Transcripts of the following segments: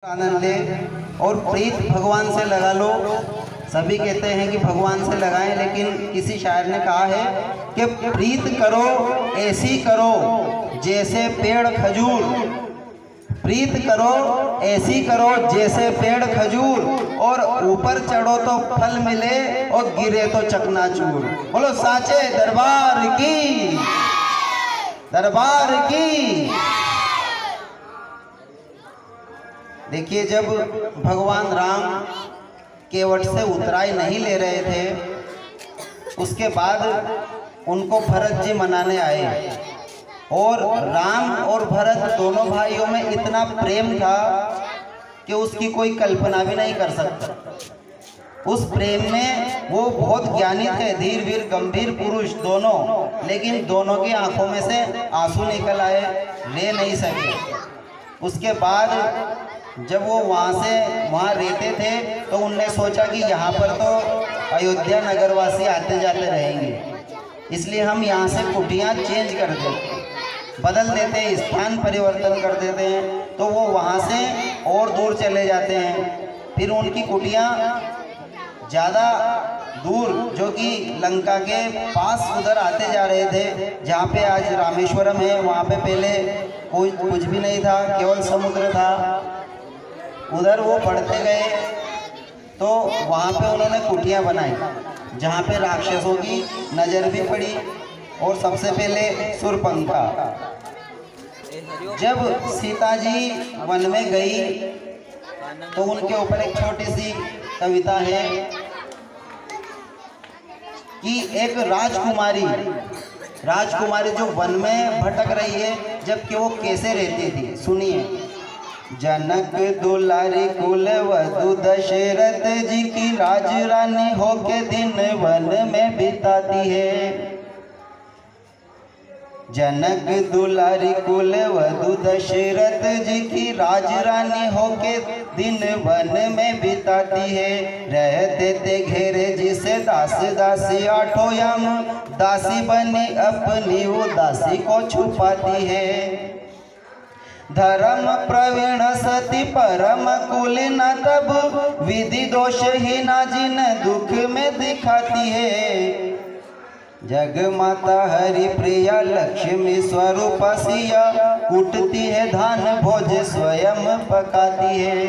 आनंद ले और प्रीत भगवान से लगा लो। सभी कहते हैं कि भगवान से लगाएं, लेकिन किसी शायर ने कहा है कि प्रीत करो ऐसी करो जैसे पेड़ खजूर, प्रीत करो ऐसी करो जैसे पेड़ खजूर, और ऊपर चढ़ो तो फल मिले और गिरे तो चकनाचूर। बोलो साचे दरबार की, दरबार की। देखिए, जब भगवान राम केवट से उतराई नहीं ले रहे थे, उसके बाद उनको भरत जी मनाने आए, और राम और भरत दोनों भाइयों में इतना प्रेम था कि उसकी कोई कल्पना भी नहीं कर सकता। उस प्रेम में वो बहुत ज्ञानी थे, धीर वीर गंभीर पुरुष दोनों, लेकिन दोनों की आंखों में से आंसू निकल आए, ले नहीं सके। उसके बाद जब वो वहाँ रहते थे तो उनने सोचा कि यहाँ पर तो अयोध्या नगरवासी आते जाते रहेंगे, इसलिए हम यहाँ से कुटियाँ चेंज कर देते, बदल देते हैं, स्थान परिवर्तन कर देते हैं। तो वो वहाँ से और दूर चले जाते हैं। फिर उनकी कुटियाँ ज़्यादा दूर, जो कि लंका के पास उधर आते जा रहे थे, जहाँ पे आज रामेश्वरम है, वहाँ पे पहले कुछ भी नहीं था, केवल समुद्र था। उधर वो बढ़ते गए तो वहाँ पे उन्होंने कुटियाँ बनाई, जहाँ पे राक्षसों की नज़र भी पड़ी। और सबसे पहले शूर्पणखा। जब सीता जी वन में गई तो उनके ऊपर एक छोटी सी कविता है कि एक राजकुमारी जो वन में भटक रही है, जबकि वो कैसे रहती थी, सुनिए। जनक दुलारी कुल वधु दशरथ जी की राज रानी होके दिन वन में बिताती है। जनक दुलारी कुल वधु दशरथ जी की राज रानी होके दिन वन में बिताती है। रहते थे घेरे जिसे दास दासी, आठों यम दासी बनी अपनी वो दासी को छुपाती है। धर्म प्रवीण सती परम कुल न तब, विधि दोष ही ना जिन दुख में दिखाती है। जग माता हरि प्रिया लक्ष्मी स्वरूप सिया, कुटती है धान भोज स्वयं पकाती है।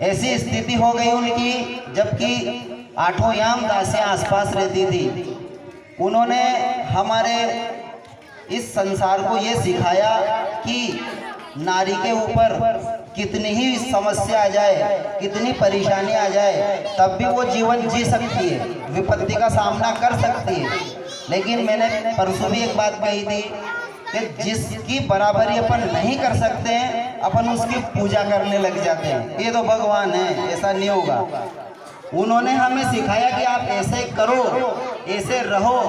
ऐसी स्थिति हो गई उनकी, जबकि आठों याम दासियां आसपास रहती थी। उन्होंने हमारे इस संसार को ये सिखाया कि नारी के ऊपर कितनी ही समस्या आ जाए, कितनी परेशानी आ जाए, तब भी वो जीवन जी सकती है, विपत्ति का सामना कर सकती है। लेकिन मैंने परसों भी एक बात कही थी कि जिसकी बराबरी अपन नहीं कर सकते हैं, अपन उसकी पूजा करने लग जाते हैं, ये तो भगवान है, ऐसा नहीं होगा। उन्होंने हमें सिखाया कि आप ऐसे करो, ऐसे रहो।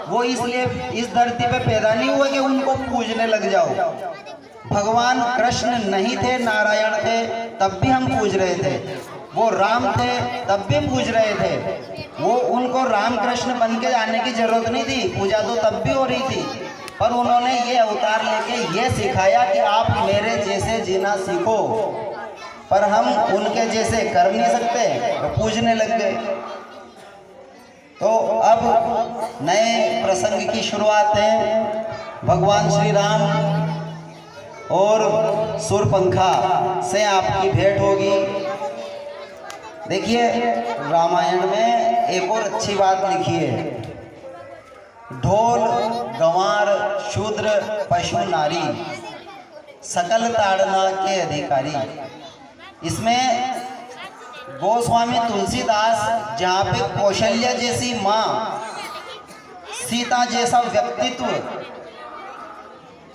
वो इसलिए इस धरती पे पैदा नहीं हुए कि उनको पूजने लग जाओ। भगवान कृष्ण नहीं थे, नारायण थे, तब भी हम पूज रहे थे। वो राम थे, तब भी पूज रहे थे। वो उनको राम कृष्ण बन के आने की जरूरत नहीं थी, पूजा तो तब भी हो रही थी। पर उन्होंने ये अवतार लेके ये सिखाया कि आप मेरे जैसे जीना सीखो। पर हम उनके जैसे कर नहीं सकते, तो पूजने लग गए। तो अब नए प्रसंग की शुरुआत है। भगवान श्री राम और शूर्पणखा से आपकी भेंट होगी। देखिए, रामायण में एक और अच्छी बात लिखी है, ढोल गंवार शूद्र पशु नारी सकल ताड़ना के अधिकारी। इसमें गोस्वामी तुलसीदास, जहाँ पे कौशल्या जैसी माँ, सीता जैसा व्यक्तित्व,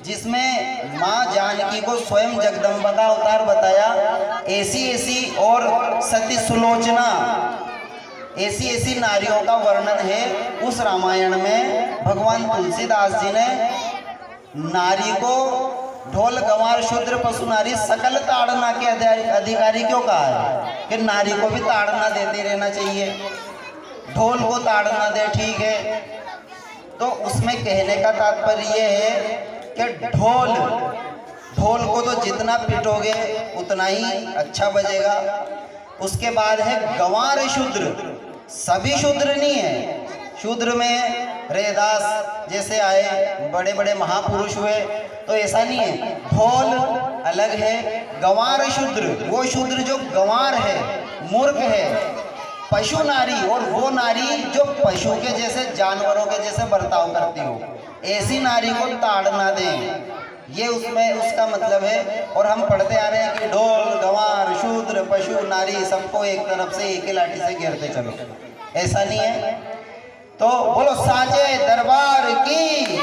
जिसमें माँ जानकी को स्वयं जगदम्बा का अवतार बताया, ऐसी और सती सुलोचना, ऐसी नारियों का वर्णन है उस रामायण में। भगवान तुलसीदास जी ने नारी को ढोल गंवार शूद्र पशु नारी सकल ताड़ना के अधिकारी क्यों कहा है? कि नारी को भी ताड़ना देते रहना चाहिए, ढोल को ताड़ना दे, ठीक है। तो उसमें कहने का तात्पर्य ये है कि ढोल ढोल को तो जितना पीटोगे उतना ही अच्छा बजेगा। उसके बाद है गंवार शूद्र। सभी शूद्र नहीं है, शूद्र में रैदास जैसे आए, बड़े बड़े महापुरुष हुए, तो ऐसा नहीं है। ढोल अलग है। गंवार शूद्र, वो शूद्र जो गंवार है, मूर्ख है। पशु नारी, और वो नारी जो पशु के जैसे, जानवरों के जैसे बर्ताव करती हो, ऐसी नारी को ताड़ ना दें, ये उसमें उसका मतलब है। और हम पढ़ते आ रहे हैं कि ढोल, गंवार, शूद्र, पशु, नारी सबको एक तरफ से एक ही लाठी से घेरते चलो, ऐसा नहीं है। तो बोलो साचे दरबार की।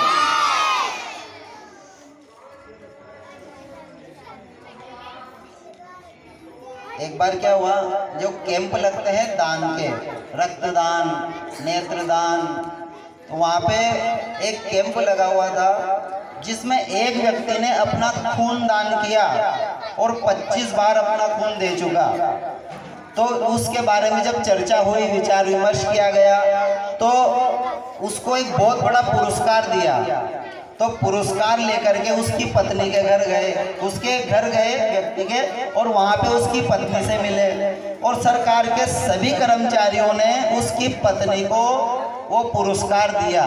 एक बार क्या हुआ, जो कैंप लगते हैं दान के, रक्तदान, नेत्रदान, तो वहाँ पे एक कैंप लगा हुआ था जिसमें एक व्यक्ति ने अपना खून दान किया और 25 बार अपना खून दे चुका। तो उसके बारे में जब चर्चा हुई, विचार विमर्श किया गया, तो उसको एक बहुत बड़ा पुरस्कार दिया। तो पुरस्कार लेकर के उसकी पत्नी के घर गए, उसके घर गए व्यक्ति के, और वहाँ पे उसकी पत्नी से मिले, और सरकार के सभी कर्मचारियों ने उसकी पत्नी को वो पुरस्कार दिया।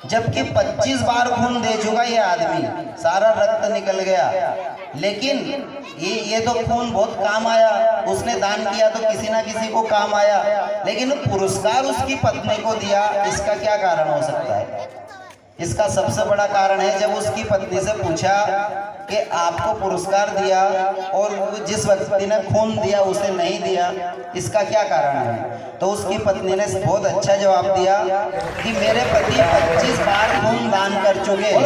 जबकि 25 बार खून दे चुका ये आदमी, सारा रक्त निकल गया, लेकिन ये तो खून बहुत काम आया, उसने दान किया तो किसी ना किसी को काम आया, लेकिन पुरस्कार उसकी पत्नी को दिया। इसका क्या कारण हो सकता है? इसका सबसे बड़ा कारण है, जब उसकी पत्नी से पूछा कि आपको पुरस्कार दिया और जिस व्यक्ति ने खून दिया उसे नहीं दिया, इसका क्या कारण है? तो उसकी पत्नी ने बहुत अच्छा जवाब दिया कि मेरे पति 25 बार खून दान कर चुके हैं।